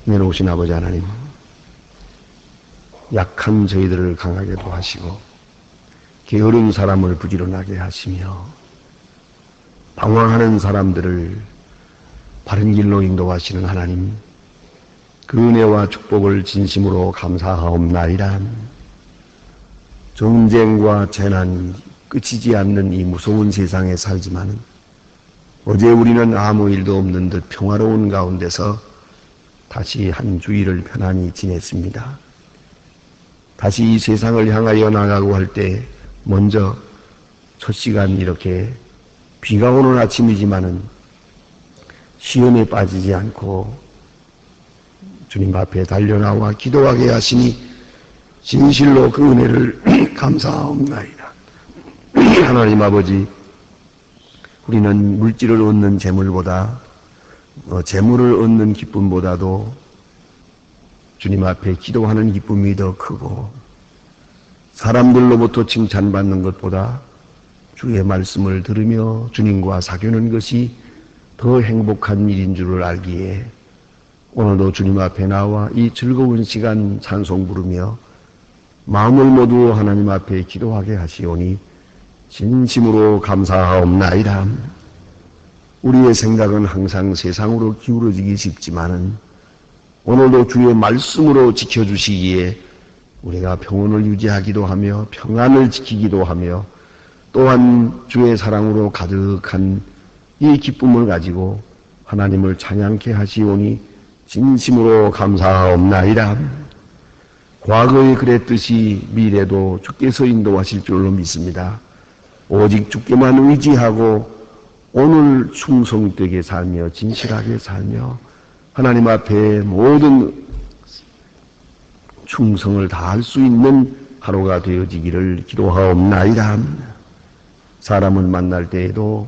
내놓으신 아버지 하나님, 약한 저희들을 강하게도 하시고 게으른 사람을 부지런하게 하시며 방황하는 사람들을 바른 길로 인도하시는 하나님, 그 은혜와 축복을 진심으로 감사하옵나이다. 전쟁과 재난이 끝이지 않는 이 무서운 세상에 살지만은 어제 우리는 아무 일도 없는 듯 평화로운 가운데서 다시 한 주일을 편안히 지냈습니다. 다시 이 세상을 향하여 나가고 할 때 먼저 첫 시간 이렇게 비가 오는 아침이지만은 시험에 빠지지 않고 주님 앞에 달려나와 기도하게 하시니 진실로 그 은혜를 감사하옵나이다. 하나님 아버지, 우리는 물질을 얻는 재물보다 재물을 얻는 기쁨보다도 주님 앞에 기도하는 기쁨이 더 크고 사람들로부터 칭찬받는 것보다 주의 말씀을 들으며 주님과 사귀는 것이 더 행복한 일인 줄을 알기에 오늘도 주님 앞에 나와 이 즐거운 시간 찬송 부르며 마음을 모두 하나님 앞에 기도하게 하시오니 진심으로 감사하옵나이다. 우리의 생각은 항상 세상으로 기울어지기 쉽지만은 오늘도 주의 말씀으로 지켜주시기에 우리가 평온을 유지하기도 하며 평안을 지키기도 하며 또한 주의 사랑으로 가득한 이 기쁨을 가지고 하나님을 찬양케 하시오니 진심으로 감사하옵나이다. 과거에 그랬듯이 미래도 주께서 인도하실 줄로 믿습니다. 오직 주께만 의지하고 오늘 충성되게 살며 진실하게 살며 하나님 앞에 모든 충성을 다할 수 있는 하루가 되어지기를 기도하옵나이다. 사람을 만날 때에도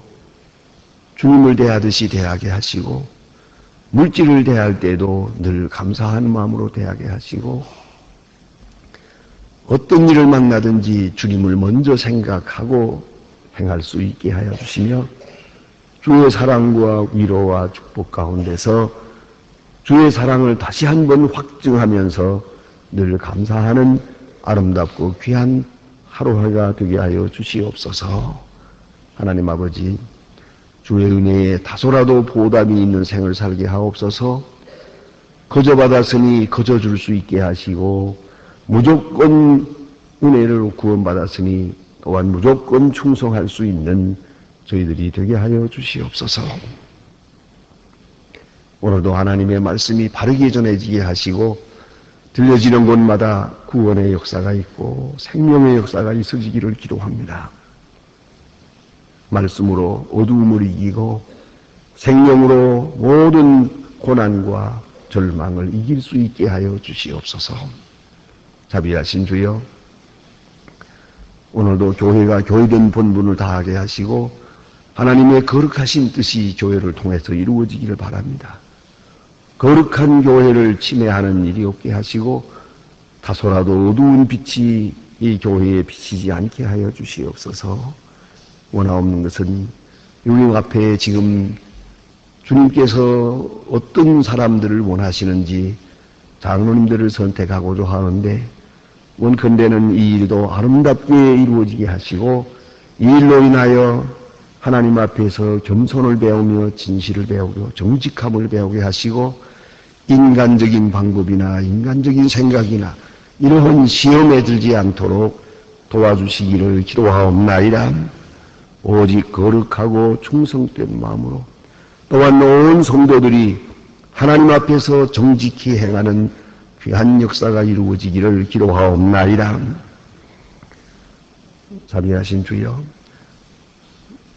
주님을 대하듯이 대하게 하시고 물질을 대할 때도 늘 감사하는 마음으로 대하게 하시고 어떤 일을 만나든지 주님을 먼저 생각하고 행할 수 있게 하여 주시며 주의 사랑과 위로와 축복 가운데서 주의 사랑을 다시 한번 확증하면서 늘 감사하는 아름답고 귀한 하루가 되게 하여 주시옵소서. 하나님 아버지, 주의 은혜에 다소라도 보답이 있는 생을 살게 하옵소서. 거저 받았으니 거저 줄 수 있게 하시고 무조건 은혜를 구원받았으니 또한 무조건 충성할 수 있는 저희들이 되게 하여 주시옵소서. 오늘도 하나님의 말씀이 바르게 전해지게 하시고 들려지는 곳마다 구원의 역사가 있고 생명의 역사가 있어지기를 기도합니다. 말씀으로 어두움을 이기고 생명으로 모든 고난과 절망을 이길 수 있게 하여 주시옵소서. 자비하신 주여, 오늘도 교회가 교회된 본분을 다하게 하시고 하나님의 거룩하신 뜻이 교회를 통해서 이루어지기를 바랍니다. 거룩한 교회를 침해하는 일이 없게 하시고 다소라도 어두운 빛이 이 교회에 비치지 않게 하여 주시옵소서. 원하옵는 것은 유령 앞에 지금 주님께서 어떤 사람들을 원하시는지 장로님들을 선택하고자 하는데 원컨대는 이 일도 아름답게 이루어지게 하시고 이 일로 인하여 하나님 앞에서 겸손을 배우며 진실을 배우고 정직함을 배우게 하시고 인간적인 방법이나 인간적인 생각이나 이러한 시험에 들지 않도록 도와주시기를 기도하옵나이다. 오직 거룩하고 충성된 마음으로 또한 온 성도들이 하나님 앞에서 정직히 행하는 귀한 역사가 이루어지기를 기도하옵나이다. 자비하신 주여,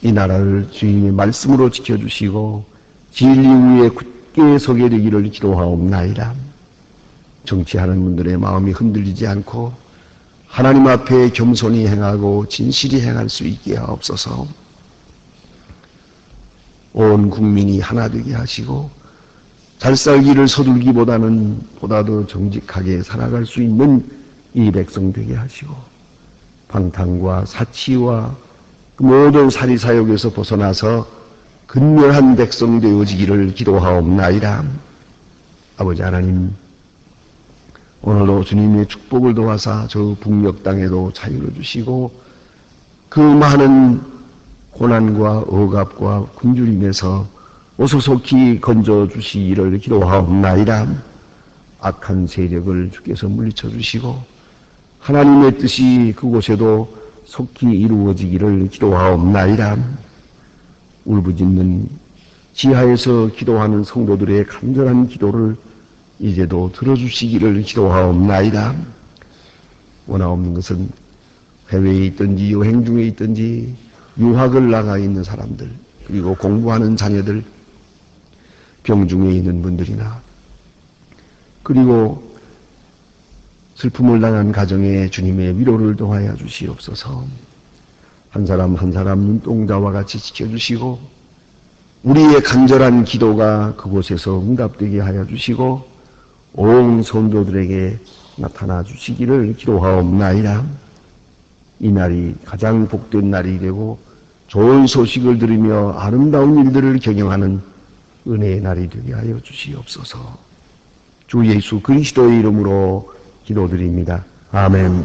이 나라를 주님의 말씀으로 지켜주시고 진리 위에 굳게 서게 되기를 기도하옵나이다. 정치하는 분들의 마음이 흔들리지 않고 하나님 앞에 겸손히 행하고 진실히 행할 수 있게 하옵소서. 온 국민이 하나 되게 하시고 잘 살기를 서둘기보다는 보다도 정직하게 살아갈 수 있는 이 백성 되게 하시고 방탕과 사치와 모든 사리사욕에서 벗어나서 근면한 백성 되어지기를 기도하옵나이다. 아버지 하나님, 오늘도 주님의 축복을 도와서 저 북녘 땅에도 자유를 주시고 그 많은 고난과 억압과 굶주림에서 오소속히 건져주시기를 기도하옵나이다. 악한 세력을 주께서 물리쳐 주시고 하나님의 뜻이 그곳에도 속히 이루어지기를 기도하옵나이다. 울부짖는 지하에서 기도하는 성도들의 간절한 기도를 이제도 들어주시기를 기도하옵나이다. 원하옵는 것은 해외에 있든지 여행 중에 있든지 유학을 나가 있는 사람들, 그리고 공부하는 자녀들, 병중에 있는 분들이나 그리고 슬픔을 당한 가정에 주님의 위로를 도하여 주시옵소서. 한 사람 한 사람 눈동자와 같이 지켜주시고 우리의 간절한 기도가 그곳에서 응답되게 하여 주시고 온 성도들에게 나타나 주시기를 기도하옵나이다. 이 날이 가장 복된 날이 되고 좋은 소식을 들으며 아름다운 일들을 경영하는 은혜의 날이 되게 하여 주시옵소서. 주 예수 그리스도의 이름으로 기도드립니다. 아멘.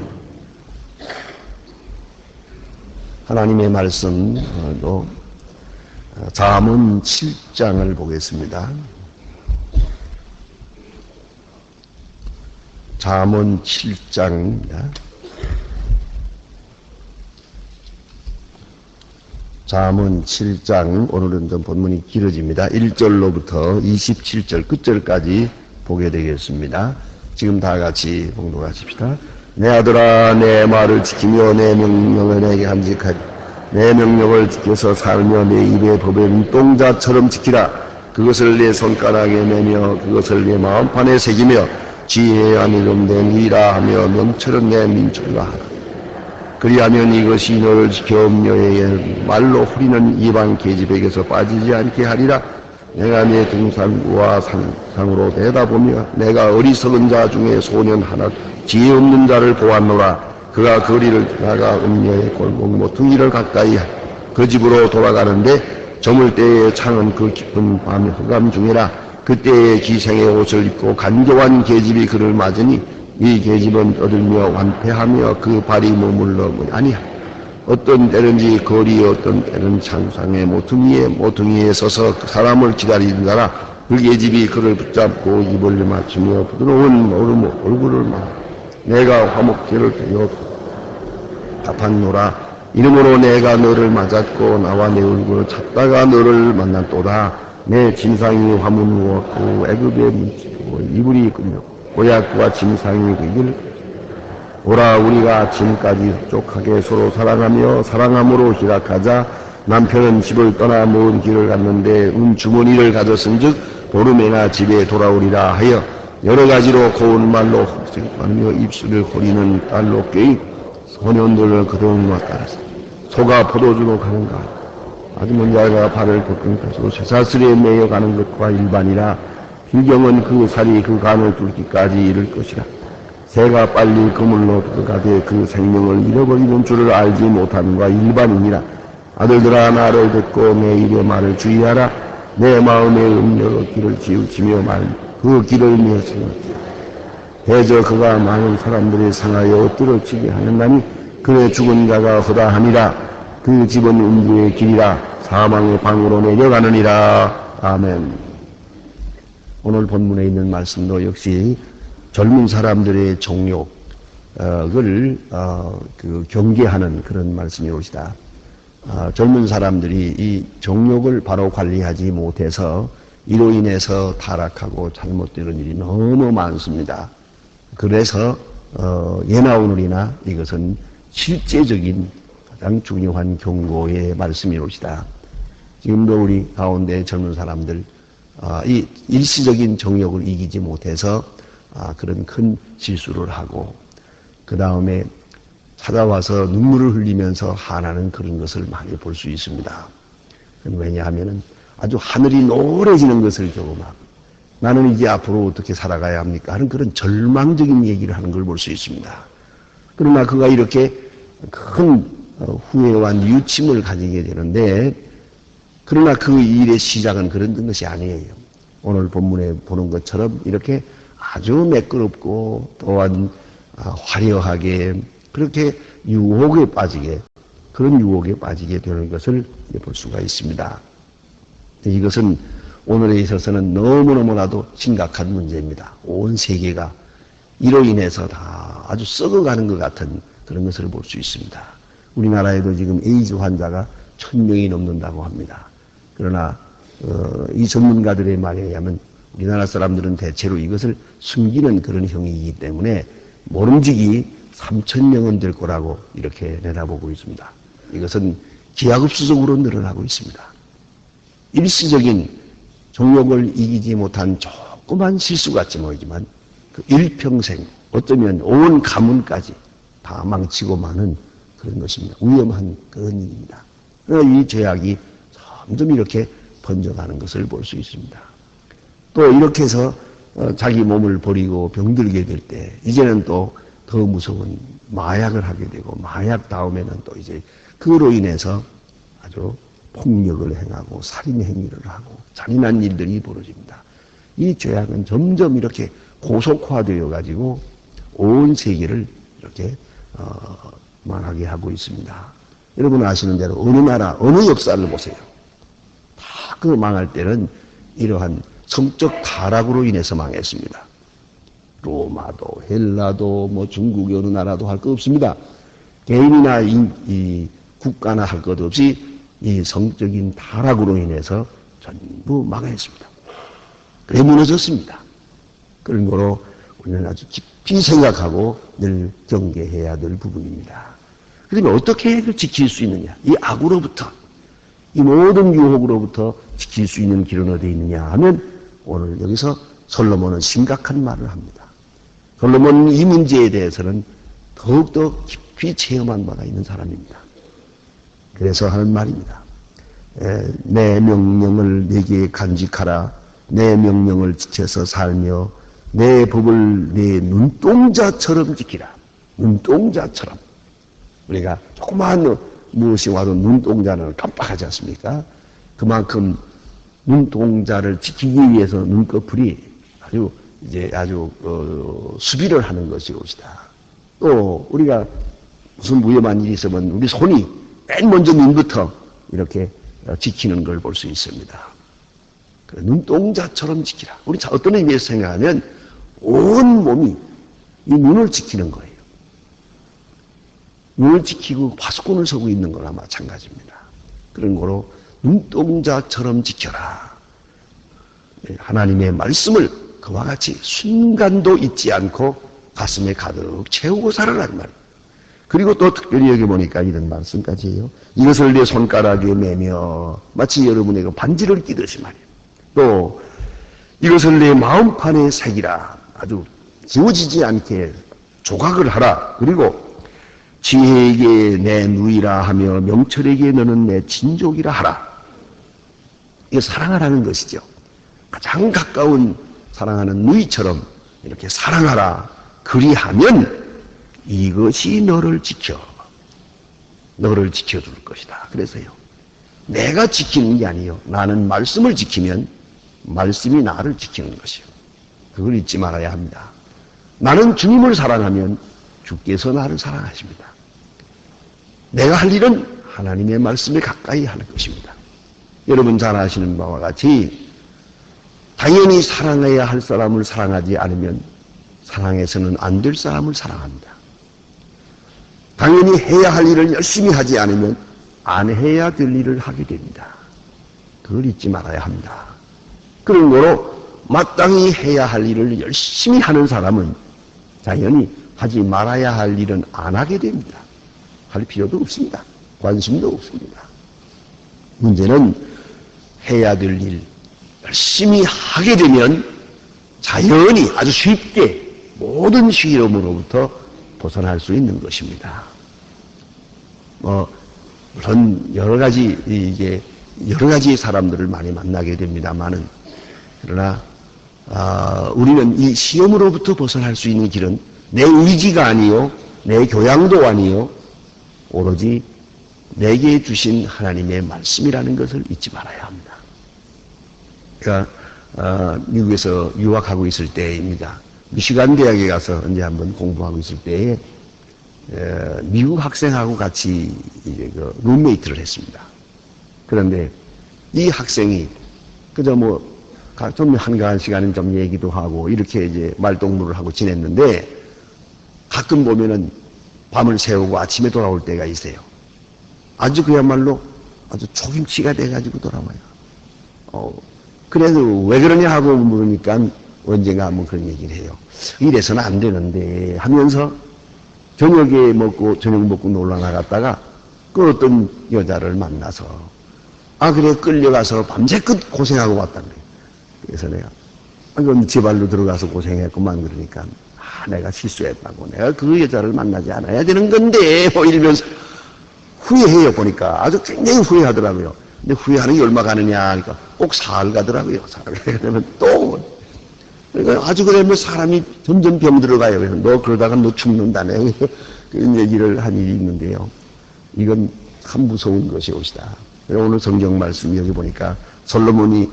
하나님의 말씀도 잠언 7장을 보겠습니다. 잠언 7장입니다. 잠언 7장, 오늘은 좀 본문이 길어집니다. 1절로부터 27절 끝절까지 보게 되겠습니다. 지금 다 같이 봉독하십시다. 내 아들아, 내 말을 지키며 내 명령을 내게 간직하리. 내 명령을 지켜서 살며 내 입의 법을 눈동자처럼 지키라. 그것을 내 손가락에 매며 그것을 내 마음판에 새기며 지혜의 이름 내 니라 하며 명철은 내 민초라 하라. 그리하면 이것이 너를 지켜 엄녀의 말로 후리는 이방 계집에게서 빠지지 않게 하리라. 내가 내 등산구와 상으로 내다보며 내가 어리석은 자 중에 소년 하나 지혜 없는 자를 보았노라. 그가 거리를 나가 음녀의 골목 모퉁이를 가까이 그 집으로 돌아가는데 저물 때의 창은 그 깊은 밤의 흑암 중이라. 그때의 기생의 옷을 입고 간교한 계집이 그를 맞으니 이 계집은 떠들며 완패하며 그 발이 머물러 아니야. 어떤 때는지 거리 어떤 때는 창상의 모퉁이에 서서 사람을 기다리는 자라. 그 계집이 그를 붙잡고 입을 맞추며 부드러운 얼굴을 내가 화목제를 드려 답한노라. 이름으로 내가 너를 맞았고 나와 내 얼굴을 찾다가 너를 만났도다. 내 짐상이 화문우었고 애굽에 뭉치고 이불이 끌려 고약과 짐상이 그 길 오라. 우리가 아침까지 족하게 서로 사랑하며 사랑함으로 희락하자. 남편은 집을 떠나 먼 길을 갔는데 주머니를 가졌은즉 보름에나 집에 돌아오리라 하여 여러 가지로 고운 말로 흡색하며 입술을 호리는 딸로 꾀인 소년들을 그동과 따라서 소가 포도주로 가는가 아주머니 자가 발을 꺾은 것으로 쇠사슬에 매여 가는 것과 일반이라. 필경은 그 살이 그 간을 뚫기까지 이를 것이라. 새가 빨리 그물로 들어가되 그 생명을 잃어버리는 줄을 알지 못함과 일반이니라. 아들들아, 나를 듣고 내 입의 말을 주의하라. 내 마음의 음료로 길을 지우치며 그 길을 미었으니 대저 그가 많은 사람들이 상하여 엎드러지게 하는다니 그의 죽은 자가 허다함이라. 그 집은 음부의 길이라. 사망의 방으로 내려가느니라. 아멘. 오늘 본문에 있는 말씀도 역시 젊은 사람들의 정욕을 경계하는 그런 말씀이 옵니다. 젊은 사람들이 이 정욕을 바로 관리하지 못해서 이로 인해서 타락하고 잘못되는 일이 너무 많습니다. 그래서 예나 오늘이나 이것은 실제적인 가장 중요한 경고의 말씀이 옵니다. 지금도 우리 가운데 젊은 사람들 이 일시적인 정욕을 이기지 못해서 그런 큰 실수를 하고 그 다음에 찾아와서 눈물을 흘리면서 화나는 그런 것을 많이 볼 수 있습니다. 왜냐하면 아주 하늘이 노래지는 것을 경험하고 나는 이제 앞으로 어떻게 살아가야 합니까 하는 그런 절망적인 얘기를 하는 걸 볼 수 있습니다. 그러나 그가 이렇게 큰 후회와 뉘우침을 가지게 되는데 그러나 그 일의 시작은 그런 것이 아니에요. 오늘 본문에 보는 것처럼 이렇게 아주 매끄럽고 또한 화려하게 그렇게 유혹에 빠지게 그런 유혹에 빠지게 되는 것을 볼 수가 있습니다. 이것은 오늘에 있어서는 너무너무나도 심각한 문제입니다. 온 세계가 이로 인해서 다 아주 썩어가는 것 같은 그런 것을 볼 수 있습니다. 우리나라에도 지금 에이즈 환자가 1000명이 넘는다고 합니다. 그러나 이 전문가들의 말에 의하면 우리나라 사람들은 대체로 이것을 숨기는 그런 형이기 때문에 모름지기 3000명은 될 거라고 이렇게 내다보고 있습니다. 이것은 기하급수적으로 늘어나고 있습니다. 일시적인 정욕을 이기지 못한 조그만 실수 같이 보이지만 그 일평생 어쩌면 온 가문까지 다 망치고 마는 그런 것입니다. 위험한 그런 일입니다. 그러나 이 죄악이 점점 이렇게 번져가는 것을 볼 수 있습니다. 또 이렇게 해서 자기 몸을 버리고 병들게 될 때 이제는 또 더 무서운 마약을 하게 되고 마약 다음에는 또 이제 그로 인해서 아주 폭력을 행하고 살인 행위를 하고 잔인한 일들이 벌어집니다. 이 죄악은 점점 이렇게 고속화되어 가지고 온 세계를 이렇게 망하게 하고 있습니다. 여러분 아시는 대로 어느 나라 어느 역사를 보세요. 다 그 망할 때는 이러한 성적 타락으로 인해서 망했습니다. 로마도 헬라도 뭐 중국의 어느 나라도 할 것 없습니다. 개인이나 이 국가나 할 것 없이 이 성적인 타락으로 인해서 전부 망했습니다. 그래 무너졌습니다. 그런 거로 우리는 아주 깊이 생각하고 늘 경계해야 될 부분입니다. 그러면 어떻게 그걸 지킬 수 있느냐? 이 악으로부터, 이 모든 유혹으로부터 지킬 수 있는 길은 어디에 있느냐 하면 오늘 여기서 솔로몬은 심각한 말을 합니다. 솔로몬은 이 문제에 대해서는 더욱더 깊이 체험한 바가 있는 사람입니다. 그래서 하는 말입니다. 내 명령을 내게 간직하라. 내 명령을 지켜서 살며 내 법을 내 눈동자처럼 지키라. 눈동자처럼. 우리가 조그마한 무엇이 와도 눈동자는 깜빡하지 않습니까? 그만큼 눈동자를 지키기 위해서 눈꺼풀이 아주 수비를 하는 것이옵시다. 또 우리가 무슨 위험한 일이 있으면 우리 손이 맨 먼저 눈부터 이렇게 지키는 걸 볼 수 있습니다. 눈동자처럼 지키라. 우리 어떤 의미에서 생각하면 온 몸이 이 눈을 지키는 거예요. 눈을 지키고 파수꾼을 서고 있는 거나 마찬가지입니다. 그런 거로 눈동자처럼 지켜라. 하나님의 말씀을 그와 같이 순간도 잊지 않고 가슴에 가득 채우고 살아라는 말이에요. 그리고 또 특별히 여기 보니까 이런 말씀까지 해요. 이것을 내 손가락에 매며 마치 여러분에게 반지를 끼듯이 말이에요. 또 이것을 내 마음판에 새기라. 아주 지워지지 않게 조각을 하라. 그리고 지혜에게 내 누이라 하며 명철에게 너는 내 친족이라 하라. 이거 사랑하라는 것이죠. 가장 가까운 사랑하는 누이처럼 이렇게 사랑하라. 그리하면 이것이 너를 지켜줄 것이다. 그래서요. 내가 지키는 게 아니요. 나는 말씀을 지키면 말씀이 나를 지키는 것이요. 그걸 잊지 말아야 합니다. 나는 주님을 사랑하면 주께서 나를 사랑하십니다. 내가 할 일은 하나님의 말씀에 가까이 하는 것입니다. 여러분 잘 아시는 바와 같이 당연히 사랑해야 할 사람을 사랑하지 않으면 사랑해서는 안 될 사람을 사랑합니다. 당연히 해야 할 일을 열심히 하지 않으면 안 해야 될 일을 하게 됩니다. 그걸 잊지 말아야 합니다. 그런 거로 마땅히 해야 할 일을 열심히 하는 사람은 당연히 하지 말아야 할 일은 안 하게 됩니다. 할 필요도 없습니다. 관심도 없습니다. 문제는 해야 될 일 열심히 하게 되면 자연히 아주 쉽게 모든 시험으로부터 벗어날 수 있는 것입니다. 물론 여러 가지 사람들을 많이 만나게 됩니다만은 그러나 우리는 이 시험으로부터 벗어날 수 있는 길은 내 의지가 아니요, 내 교양도 아니요, 오로지 내게 주신 하나님의 말씀이라는 것을 잊지 말아야 합니다. 그러니까 미국에서 유학하고 있을 때입니다. 미시간 대학에 가서 이제 한번 공부하고 있을 때에 미국 학생하고 같이 이제 그 룸메이트를 했습니다. 그런데 이 학생이 그저 뭐 좀 한가한 시간은 좀 얘기도 하고 이렇게 이제 말동무를 하고 지냈는데 가끔 보면은 밤을 새우고 아침에 돌아올 때가 있어요. 아주 그야말로 아주 초김치가 돼가지고 돌아와요. 그래서 왜 그러냐 하고 물으니까 언젠가 한번 그런 얘기를 해요. 이래서는 안 되는데 하면서 저녁 먹고 놀러 나갔다가 그 어떤 여자를 만나서 그래 끌려가서 밤새껏 고생하고 왔단 말이에요. 그래서 내가 그럼 제 발로 들어가서 고생했구만 그러니까 내가 실수했다고 내가 그 여자를 만나지 않아야 되는 건데 뭐 이러면서 후회해요. 보니까 아주 굉장히 후회하더라고요. 근데 후회하는 게 얼마 가느냐 하니까 꼭 사흘 가더라고요. 사흘 그러면 또 그러니까 아주 그러면 사람이 점점 병들어가요. 그래서 너 그러다가 너 죽는다네. 그런 얘기를 한 일이 있는데요. 이건 참 무서운 것이 옷이다. 오늘 성경 말씀 여기 보니까 솔로몬이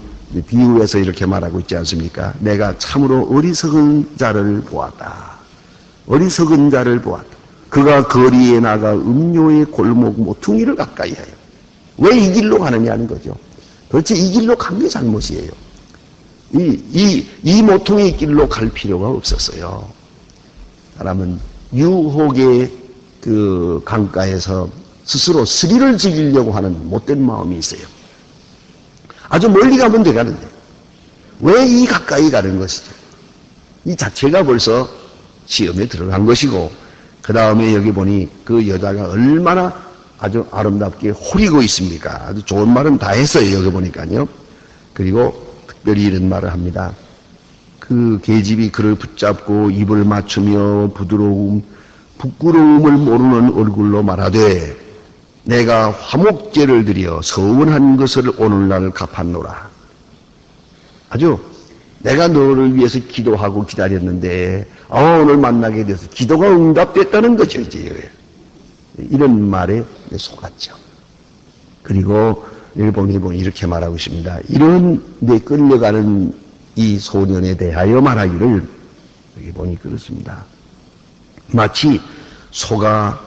비유해서 이렇게 말하고 있지 않습니까? 내가 참으로 어리석은 자를 보았다. 어리석은 자를 보았다. 그가 거리에 나가 음료의 골목 모퉁이를 가까이 해요. 왜 이 길로 가느냐는 거죠. 도대체 이 길로 간 게 잘못이에요. 이 모퉁이 길로 갈 필요가 없었어요. 사람은 유혹의 그 강가에서 스스로 스릴을 즐기려고 하는 못된 마음이 있어요. 아주 멀리 가면 되가는데 왜 이 가까이 가는 것이죠? 이 자체가 벌써 시험에 들어간 것이고 그 다음에 여기 보니 그 여자가 얼마나 아주 아름답게 호리고 있습니까? 아주 좋은 말은 다 했어요. 여기 보니까요. 그리고 특별히 이런 말을 합니다. 그 계집이 그를 붙잡고 입을 맞추며 부끄러움을 모르는 얼굴로 말하되 내가 화목제를 드려 서운한 것을 오늘날 갚았노라. 아주 내가 너를 위해서 기도하고 기다렸는데 오늘 만나게 돼서 기도가 응답됐다는 거죠. 이제 이런 말에 속았죠. 그리고 여기 보니 이렇게 말하고 있습니다. 이런 내 끌려가는 이 소년에 대하여 말하기를 여기 보니 그렇습니다. 마치 소가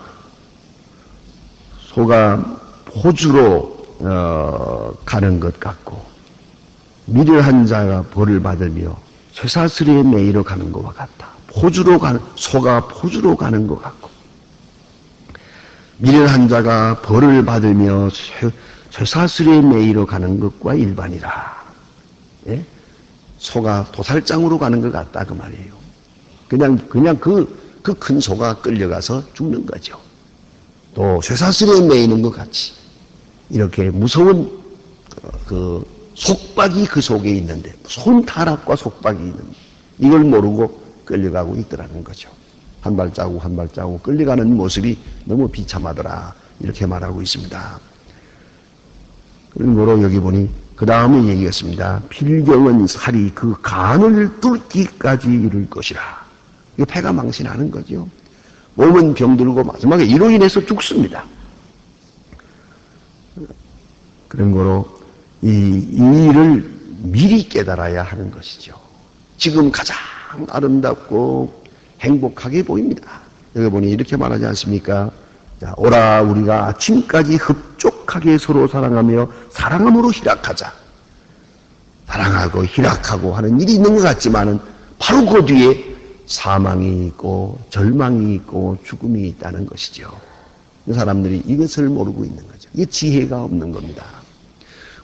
포주로 가는 것 같고 미련한 자가 벌을 받으며 쇠사슬에 매이러 가는 것과 같다. 소가 포주로 가는 것 같고 미련한 자가 벌을 받으며 쇠사슬에 매이러 가는 것과 일반이라. 예? 소가 도살장으로 가는 것 같다 그 말이에요. 그냥 그 큰 소가 끌려가서 죽는 거죠. 또 쇠사슬에 매이는 것 같이 이렇게 무서운 그 속박이 그 속에 있는데 무서운 타락과 속박이 있는데 이걸 모르고 끌려가고 있더라는 거죠. 한 발자국 한 발자국 끌려가는 모습이 너무 비참하더라 이렇게 말하고 있습니다. 그러므로 여기 보니 그 다음에 얘기했습니다. 필경은 살이 그 간을 뚫기까지 이룰 것이라. 이거 폐가 망신하는 거죠. 몸은 병들고 마지막에 이로 인해서 죽습니다. 그런 거로 이 일을 미리 깨달아야 하는 것이죠. 지금 가장 아름답고 행복하게 보입니다. 여기 보니 이렇게 말하지 않습니까? 자, 오라 우리가 아침까지 흡족하게 서로 사랑하며 사랑함으로 희락하자. 사랑하고 희락하고 하는 일이 있는 것 같지만은 바로 그 뒤에 사망이 있고 절망이 있고 죽음이 있다는 것이죠. 사람들이 이것을 모르고 있는 거죠. 이게 지혜가 없는 겁니다.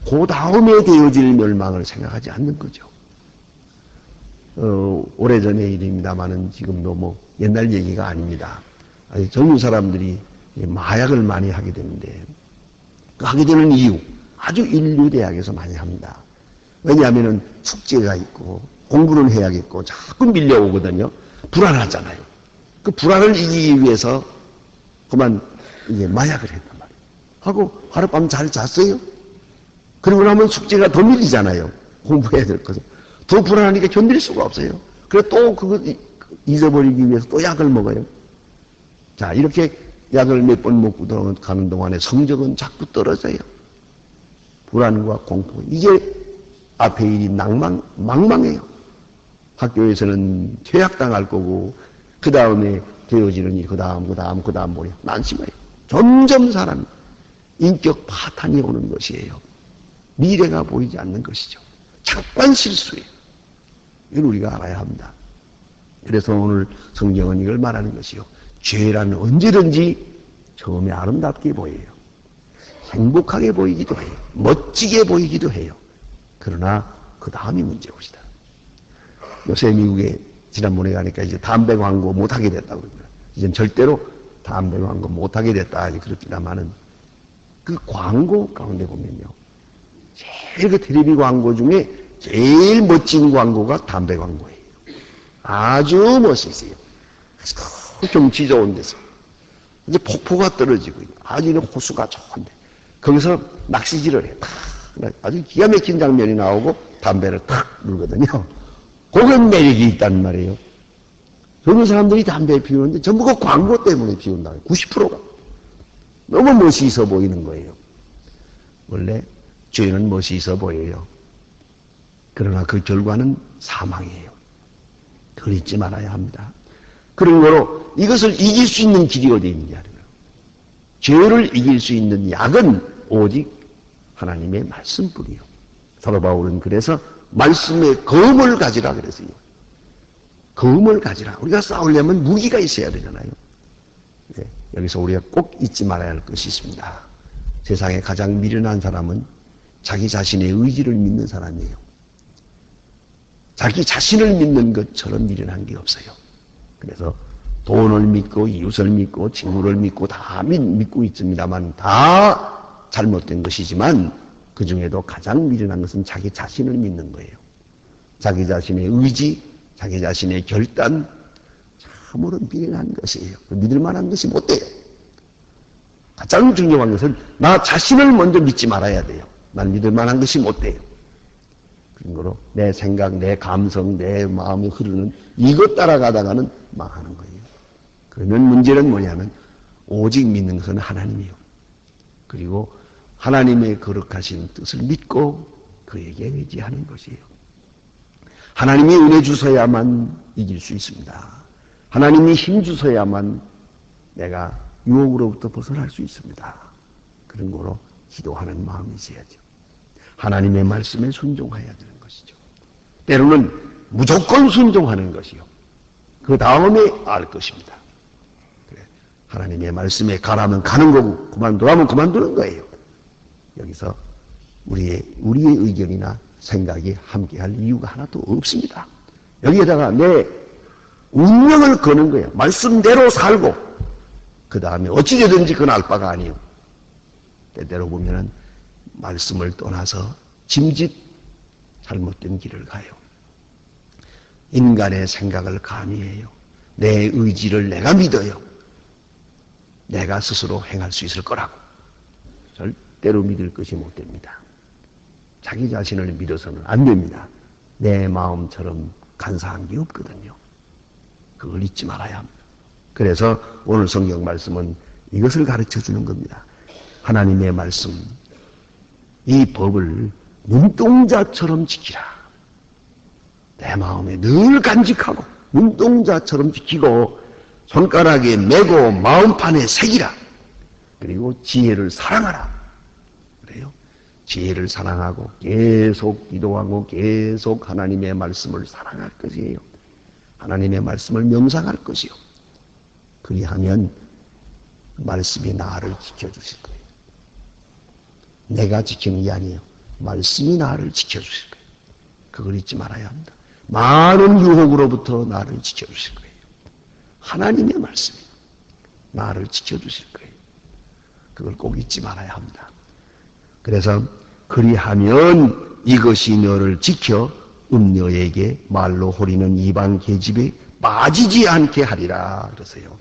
그 다음에 되어질 멸망을 생각하지 않는 거죠. 오래전의 일입니다만은 지금도 뭐 옛날 얘기가 아닙니다. 젊은 사람들이 마약을 많이 하게 되는데 그 하게 되는 이유 아주 인류대학에서 많이 합니다. 왜냐하면은 숙제가 있고 공부를 해야겠고 자꾸 밀려오거든요. 불안하잖아요. 그 불안을 이기기 위해서 그만 이제 마약을 했단 말이에요. 하고 하룻밤 잘 잤어요. 그러고 나면 숙제가 더 밀리잖아요. 공부해야 될 것을. 더 불안하니까 견딜 수가 없어요. 그래서 또 그거 잊어버리기 위해서 또 약을 먹어요. 자, 이렇게 약을 몇 번 먹고 가는 동안에 성적은 자꾸 떨어져요. 불안과 공포. 이게 앞에 일이 망망해요. 학교에서는 퇴학당할 거고, 그 다음에 되어지는 일, 그 다음 뭐냐. 난심해요. 점점 사람 인격 파탄이 오는 것이에요. 미래가 보이지 않는 것이죠. 잠깐 실수예요. 이걸 우리가 알아야 합니다. 그래서 오늘 성경은 이걸 말하는 것이요. 죄란 언제든지 처음에 아름답게 보여요. 행복하게 보이기도 해요. 멋지게 보이기도 해요. 그러나 그 다음이 문제입니다. 요새 미국에 지난번에 가니까 이제 담배 광고 못하게 됐다고 그러더라고요. 이젠 절대로 담배 광고 못하게 됐다. 그렇기다마는 그 광고 가운데 보면요. 제일 그 텔레비 광고 중에 제일 멋진 광고가 담배 광고예요. 아주 멋있어요. 경치 좋은 데서. 이제 폭포가 떨어지고, 아주 호수가 좋은데. 거기서 낚시질을 해요. 아주 기가 막힌 장면이 나오고 담배를 탁 물거든요. 그건 매력이 있단 말이에요. 젊은 사람들이 담배 피우는데 전부 그 광고 때문에 피운다. 90%가. 너무 멋이 있어 보이는 거예요. 원래 죄는 멋이 있어 보여요. 그러나 그 결과는 사망이에요. 그걸 잊지 말아야 합니다. 그러므로 이것을 이길 수 있는 길이 어디 있느냐. 죄를 이길 수 있는 약은 오직 하나님의 말씀뿐이요. 사도 바울은 그래서 말씀의 검을 가지라 그랬어요. 검을 가지라. 우리가 싸우려면 무기가 있어야 되잖아요. 네, 여기서 우리가 꼭 잊지 말아야 할 것이 있습니다. 세상에 가장 미련한 사람은 자기 자신의 의지를 믿는 사람이에요. 자기 자신을 믿는 것처럼 미련한 게 없어요. 그래서 돈을 믿고 이웃을 믿고 친구를 믿고 다 믿고 있습니다만 다 잘못된 것이지만 그 중에도 가장 미련한 것은 자기 자신을 믿는 거예요. 자기 자신의 의지, 자기 자신의 결단, 참으로 미련한 것이에요. 믿을 만한 것이 못 돼요. 가장 중요한 것은 나 자신을 먼저 믿지 말아야 돼요. 난 믿을 만한 것이 못 돼요. 그러므로 내 생각, 내 감성, 내 마음이 흐르는 이것 따라가다가는 망하는 거예요. 그러면 문제는 뭐냐면 오직 믿는 것은 하나님이에요. 그리고 하나님의 거룩하신 뜻을 믿고 그에게 의지하는 것이에요. 하나님이 은혜 주셔야만 이길 수 있습니다. 하나님이 힘 주셔야만 내가 유혹으로부터 벗어날 수 있습니다. 그런 거로 기도하는 마음이 있어야죠. 하나님의 말씀에 순종해야 되는 것이죠. 때로는 무조건 순종하는 것이요. 그 다음에 알 것입니다. 그래, 하나님의 말씀에 가라면 가는 거고 그만두라면 그만두는 거예요. 여기서 우리의 의견이나 생각이 함께할 이유가 하나도 없습니다. 여기에다가 내 운명을 거는 거예요. 말씀대로 살고 그 다음에 어찌되든지 그건 알 바가 아니에요. 때때로 보면은 말씀을 떠나서 짐짓 잘못된 길을 가요. 인간의 생각을 가미해요. 내 의지를 내가 믿어요. 내가 스스로 행할 수 있을 거라고. 절대로 믿을 것이 못 됩니다. 자기 자신을 믿어서는 안 됩니다. 내 마음처럼 간사한 게 없거든요. 그걸 잊지 말아야 합니다. 그래서 오늘 성경 말씀은 이것을 가르쳐 주는 겁니다. 하나님의 말씀, 이 법을 눈동자처럼 지키라. 내 마음에 늘 간직하고 눈동자처럼 지키고 손가락에 메고 마음판에 새기라. 그리고 지혜를 사랑하라. 그래요. 지혜를 사랑하고 계속 기도하고 계속 하나님의 말씀을 사랑할 것이에요. 하나님의 말씀을 명상할 것이요. 그리하면 말씀이 나를 지켜주실 거예요. 내가 지키는 게 아니에요. 말씀이 나를 지켜주실 거예요. 그걸 잊지 말아야 합니다. 많은 유혹으로부터 나를 지켜주실 거예요. 하나님의 말씀이 나를 지켜주실 거예요. 그걸 꼭 잊지 말아야 합니다. 그래서 그리하면 이것이 너를 지켜 음녀에게 말로 호리는 이방 계집에 빠지지 않게 하리라 그러세요.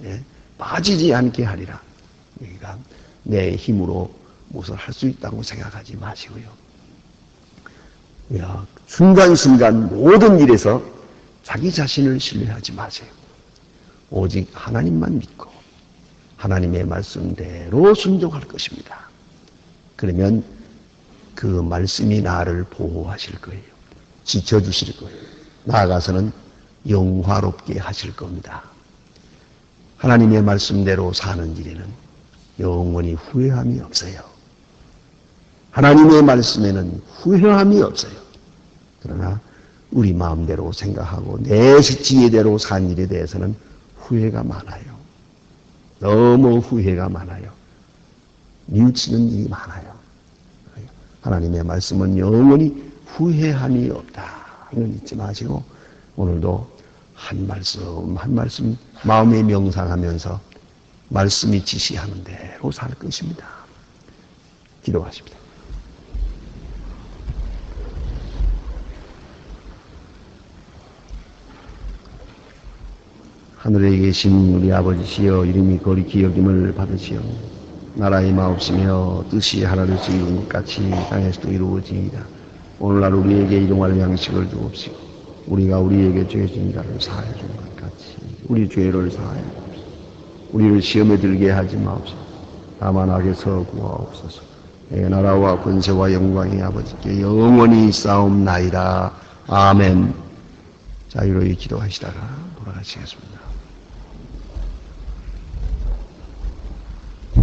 예? 빠지지 않게 하리라. 그러니까 내 힘으로 무엇을 할 수 있다고 생각하지 마시고요. 야, 순간순간 모든 일에서 자기 자신을 신뢰하지 마세요. 오직 하나님만 믿고 하나님의 말씀대로 순종할 것입니다. 그러면 그 말씀이 나를 보호하실 거예요. 지켜주실 거예요. 나아가서는 영화롭게 하실 겁니다. 하나님의 말씀대로 사는 일에는 영원히 후회함이 없어요. 하나님의 말씀에는 후회함이 없어요. 그러나 우리 마음대로 생각하고 내 지혜대로 산 일에 대해서는 후회가 많아요. 너무 후회가 많아요. 뉘우치는 일이 많아요. 하나님의 말씀은 영원히 후회함이 없다. 이건 잊지 마시고 오늘도 한 말씀 마음에 명상하면서 말씀이 지시하는 대로 살 것입니다. 기도하십니다. 하늘에 계신 우리 아버지시여 이름이 거리 기여김을 받으시오. 나라의 마옵시며 뜻이 하나님께 이룬 것 같이 땅에서도 이루어지이다. 오늘날 우리에게 일용할 양식을 주옵시고 우리가 우리에게 죄 지은 자를 사하여 준 것 같이 우리 죄를 사하여 주옵시고 우리를 시험에 들게 하지 마옵소서. 다만 악에서 구하옵소서. 내 나라와 권세와 영광이 아버지께 영원히 싸움나이다. 아멘. 자유로이 기도하시다가 돌아가시겠습니다.